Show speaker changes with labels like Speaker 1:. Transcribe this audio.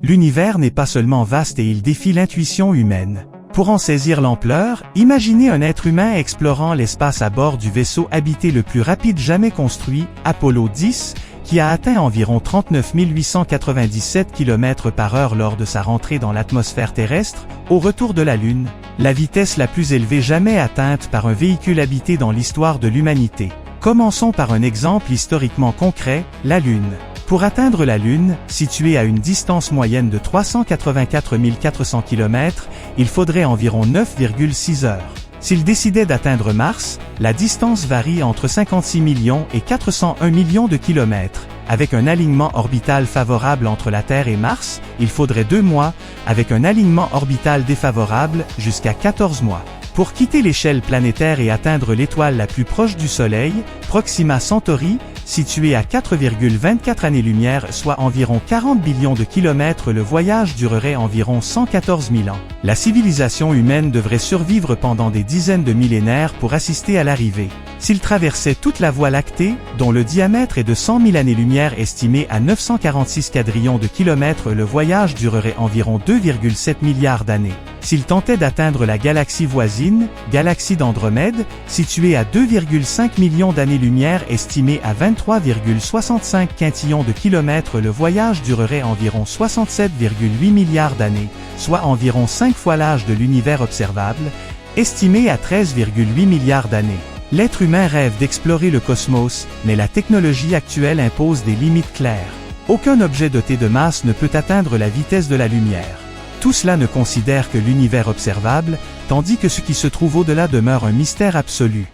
Speaker 1: L'univers n'est pas seulement vaste et il défie l'intuition humaine. Pour en saisir l'ampleur, imaginez un être humain explorant l'espace à bord du vaisseau habité le plus rapide jamais construit, Apollo 10, qui a atteint environ 39 897 km/h lors de sa rentrée dans l'atmosphère terrestre, au retour de la Lune, la vitesse la plus élevée jamais atteinte par un véhicule habité dans l'histoire de l'humanité. Commençons par un exemple historiquement concret, la Lune. Pour atteindre la Lune, située à une distance moyenne de 384 400 km, il faudrait environ 9,6 heures. S'il décidait d'atteindre Mars, la distance varie entre 56 millions et 401 millions de kilomètres. Avec un alignement orbital favorable entre la Terre et Mars, il faudrait 2 mois, avec un alignement orbital défavorable, jusqu'à 14 mois. Pour quitter l'échelle planétaire et atteindre l'étoile la plus proche du Soleil, Proxima Centauri, située à 4,24 années-lumière, soit environ 40 billions de kilomètres, le voyage durerait environ 114 000 ans. La civilisation humaine devrait survivre pendant des dizaines de millénaires pour assister à l'arrivée. S'il traversait toute la Voie lactée, dont le diamètre est de 100 000 années-lumière estimé à 946 quadrillions de kilomètres, le voyage durerait environ 2,7 milliards d'années. S'il tentait d'atteindre la galaxie voisine, galaxie d'Andromède, située à 2,5 millions d'années-lumière estimée à 23,65 quintillons de kilomètres, le voyage durerait environ 67,8 milliards d'années, soit environ 5 fois l'âge de l'univers observable, estimé à 13,8 milliards d'années. L'être humain rêve d'explorer le cosmos, mais la technologie actuelle impose des limites claires. Aucun objet doté de masse ne peut atteindre la vitesse de la lumière. Tout cela ne considère que l'univers observable, tandis que ce qui se trouve au-delà demeure un mystère absolu.